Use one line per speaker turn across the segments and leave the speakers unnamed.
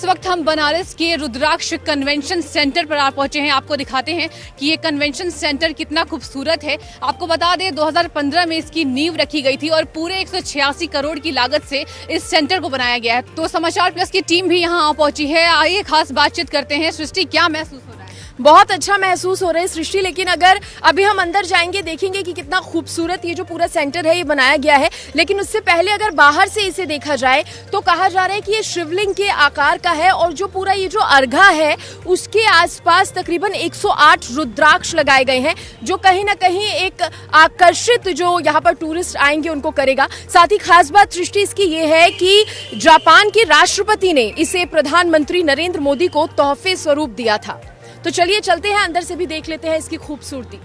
इस वक्त हम बनारस के रुद्राक्ष कन्वेंशन सेंटर पर पहुंचे हैं। आपको दिखाते हैं कि ये कन्वेंशन सेंटर कितना खूबसूरत है। आपको बता दें 2015 में इसकी नींव रखी गई थी और पूरे 186 करोड़ की लागत से इस सेंटर को बनाया गया है। तो समाचार प्लस की टीम भी यहाँ पहुंची है। आइए खास बातचीत करते हैं। सृष्टि, क्या महसूस हो रहा है?
बहुत अच्छा महसूस हो रहा है सृष्टि, लेकिन अगर अभी हम अंदर जाएंगे देखेंगे कि कितना खूबसूरत ये जो पूरा सेंटर है ये बनाया गया है। लेकिन उससे पहले अगर बाहर से इसे देखा जाए तो कहा जा रहा है कि ये शिवलिंग के आकार का है और जो पूरा ये जो अर्घा है उसके आसपास तकरीबन 108 रुद्राक्ष लगाए गए हैं, जो कहीं ना कहीं एक आकर्षित जो यहाँ पर टूरिस्ट आएंगे उनको करेगा। साथ ही खास बात सृष्टि इसकी ये है कि जापान के राष्ट्रपति ने इसे प्रधानमंत्री नरेंद्र मोदी को तोहफे स्वरूप दिया था। तो चलिए चलते हैं, अंदर से भी देख लेते हैं इसकी खूबसूरती।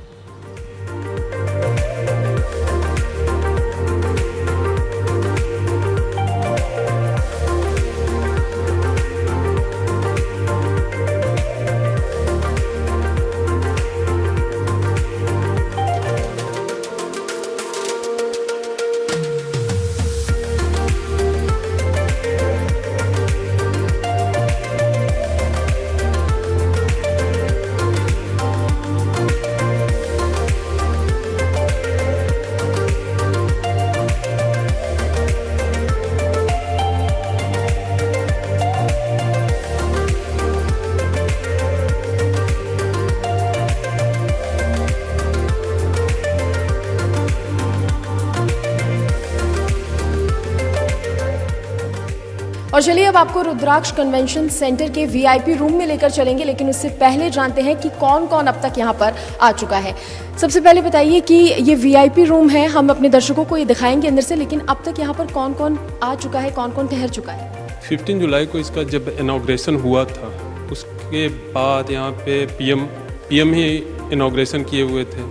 और चलिए अब आपको रुद्राक्ष कन्वेंशन सेंटर के वीआईपी रूम में लेकर चलेंगे, लेकिन उससे पहले जानते हैं कि कौन कौन अब तक यहाँ पर आ चुका है। सबसे पहले बताइए कि ये वीआईपी रूम है, हम अपने दर्शकों को ये दिखाएंगे अंदर से, लेकिन अब तक यहाँ पर कौन कौन आ चुका है, कौन कौन ठहर चुका है?
15 जुलाई को इसका जब इनॉग्रेशन हुआ था उसके बाद यहाँ पे पीएम ही इनॉग्रेशन किए हुए थे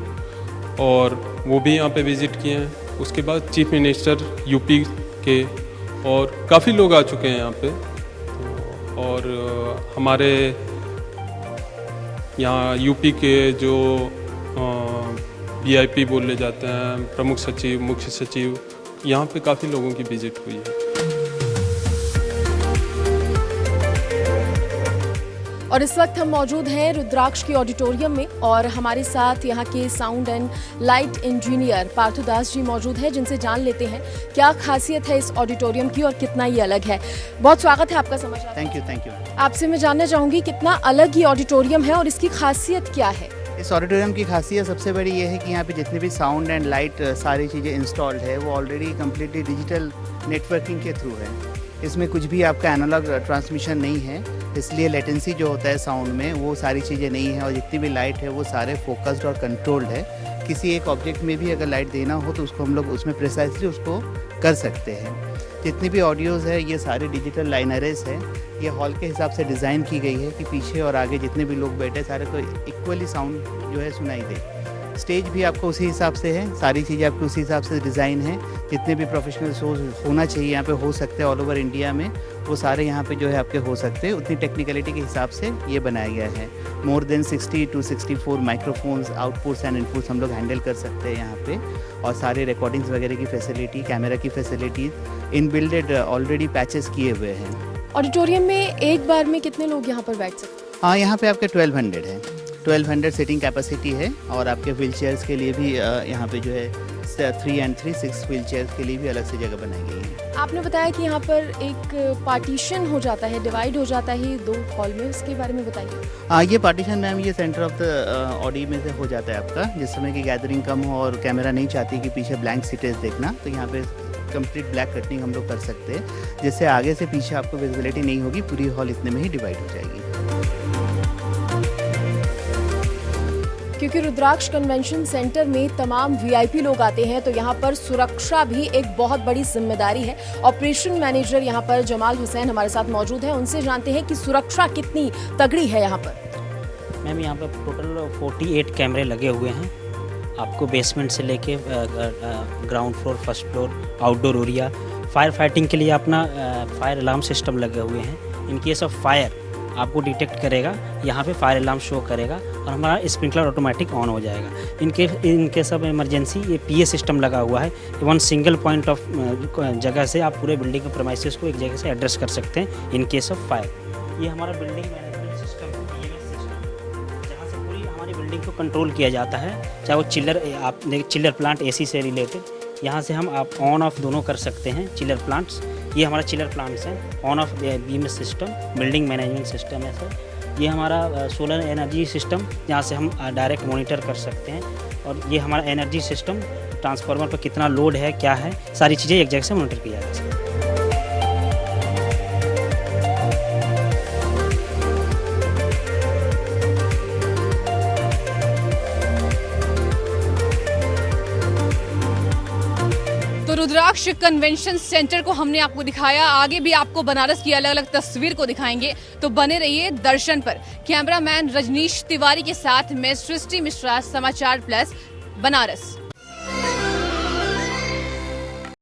और वो भी यहाँ पे विजिट किए हैं। उसके बाद चीफ मिनिस्टर यूपी के और काफ़ी लोग आ चुके हैं यहाँ पे। और हमारे यहाँ यूपी के जो वीआईपी बोले जाते हैं, प्रमुख सचिव, मुख्य सचिव, यहाँ पे काफ़ी लोगों की विजिट हुई है।
और इस वक्त हम मौजूद हैं रुद्राक्ष के ऑडिटोरियम में और हमारे साथ यहाँ के sound and light engineer पार्थु Das ji मौजूद हैं, जिनसे जान लेते हैं क्या खासियत है इस ऑडिटोरियम की और कितना ये अलग है। बहुत स्वागत है आपका समाचार।
Thank you.
आपसे मैं जानना चाहूँगी कितना अलग ये ऑडिटोरियम है और इसकी खासियत क्या है?
इस ऑडिटोरियम की खासियत सबसे बड़ी ये है कि यहाँ पे जितने भी साउंड एंड लाइट सारी चीज़ें इंस्टॉल्ड है वो ऑलरेडी कम्प्लीटली डिजिटल नेटवर्किंग के थ्रू है। इसमें कुछ भी आपका एनालॉग ट्रांसमिशन नहीं है, इसलिए लेटेंसी जो होता है साउंड में वो सारी चीज़ें नहीं है। और जितनी भी लाइट है वो सारे फोकस्ड और कंट्रोल्ड है। किसी एक ऑब्जेक्ट में भी अगर लाइट देना हो तो उसको हम लोग उसमें प्रिसाइसली उसको कर सकते हैं। जितनी भी ऑडियोज़ है ये सारे डिजिटल लाइनरेस है। ये हॉल के हिसाब से डिज़ाइन की गई है कि पीछे और आगे जितने भी लोग बैठे सारे को इक्वली साउंड जो है सुनाई दे। स्टेज भी आपको उसी हिसाब से है, सारी चीज़ें आपको उसी हिसाब से डिज़ाइन है। जितने भी प्रोफेशनल शोज होना चाहिए यहाँ पे हो सकते हैं ऑल ओवर इंडिया में, वो सारे यहाँ पे जो है आपके हो सकते हैं। उतनी टेक्निकलिटी के हिसाब से ये बनाया गया है। More than 60 to 64 microphones, outputs and inputs हम लोग हैंडल कर सकते हैं यहाँ पे। और सारे रिकॉर्डिंग्स वगैरह की फैसिलिटी, कैमरा की फैसिलिटीज इनबिल्डेड ऑलरेडी पैचेस किए हुए हैं।
ऑडिटोरियम में एक बार में कितने लोग यहाँ पर बैठ सकते हैं?
हाँ, यहाँ पे आपके 1200 है। 1200 सीटिंग कैपेसिटी है। और आपके व्हील चेयर्स के लिए भी यहाँ पे जो है 3 and 3 6 व्हील चेयर्स के लिए भी अलग से जगह बनाई गई है।
आपने बताया कि यहाँ पर एक पार्टीशन हो जाता है, डिवाइड हो जाता है 2 हॉल में, उसके बारे में बताइए।
हाँ, ये पार्टीशन मैम ये सेंटर ऑफ द ऑडी में से हो जाता है आपका। जिस समय की गैदरिंग कम हो और कैमरा नहीं चाहती कि पीछे ब्लैंक सीटेज देखना, तो यहाँ पे कंप्लीट ब्लैक कटिंग हम लोग कर सकते हैं, जिससे आगे से पीछे आपको विजिबिलिटी नहीं होगी। पूरी हॉल इतने में ही डिवाइड हो जाएगी।
क्योंकि रुद्राक्ष कन्वेंशन सेंटर में तमाम वीआईपी लोग आते हैं तो यहाँ पर सुरक्षा भी एक बहुत बड़ी जिम्मेदारी है। ऑपरेशन मैनेजर यहाँ पर जमाल हुसैन हमारे साथ मौजूद हैं, उनसे जानते हैं कि सुरक्षा कितनी तगड़ी है यहाँ पर।
मैम यहाँ पर टोटल 48 कैमरे लगे हुए हैं। आपको बेसमेंट से लेके ground floor, first floor, outdoor area, fire fighting के लिए अपना फायर अलार्म सिस्टम लगे हुए हैं। इन केस ऑफ फायर आपको डिटेक्ट करेगा, यहाँ पे फायर अलार्म शो करेगा और हमारा स्प्रिंकलर ऑटोमेटिक ऑन हो जाएगा। इन केस ऑफ इमरजेंसी ये पीए सिस्टम लगा हुआ है। वन सिंगल पॉइंट ऑफ जगह से आप पूरे बिल्डिंग के प्रेमाइसेस को एक जगह से एड्रेस कर सकते हैं इन केस ऑफ फायर। ये हमारा बिल्डिंग मैनेजमेंट सिस्टम है, BMS सिस्टम, जहाँ से पूरी हमारी बिल्डिंग को कंट्रोल किया जाता है। चाहे वो चिल्लर प्लांट AC से रिलेटेड, यहाँ से हम आप ऑन ऑफ दोनों कर सकते हैं। चिलर प्लांट्स, ये हमारा चिलर प्लांट्स हैं। On off BMS system, building management system है सर। ये हमारा सोलर एनर्जी सिस्टम, जहाँ से हम डायरेक्ट मॉनिटर कर सकते हैं। और ये हमारा एनर्जी सिस्टम, ट्रांसफार्मर पर कितना लोड है, क्या है, सारी चीज़ें एक जगह से मॉनिटर किया जा सकता है।
तो रुद्राक्ष कन्वेंशन सेंटर को हमने आपको दिखाया, आगे भी आपको बनारस की अलग अलग तस्वीर को दिखाएंगे, तो बने रहिए दर्शन पर। कैमरामैन रजनीश तिवारी के साथ मैं सृष्टि मिश्रा, समाचार प्लस, बनारस।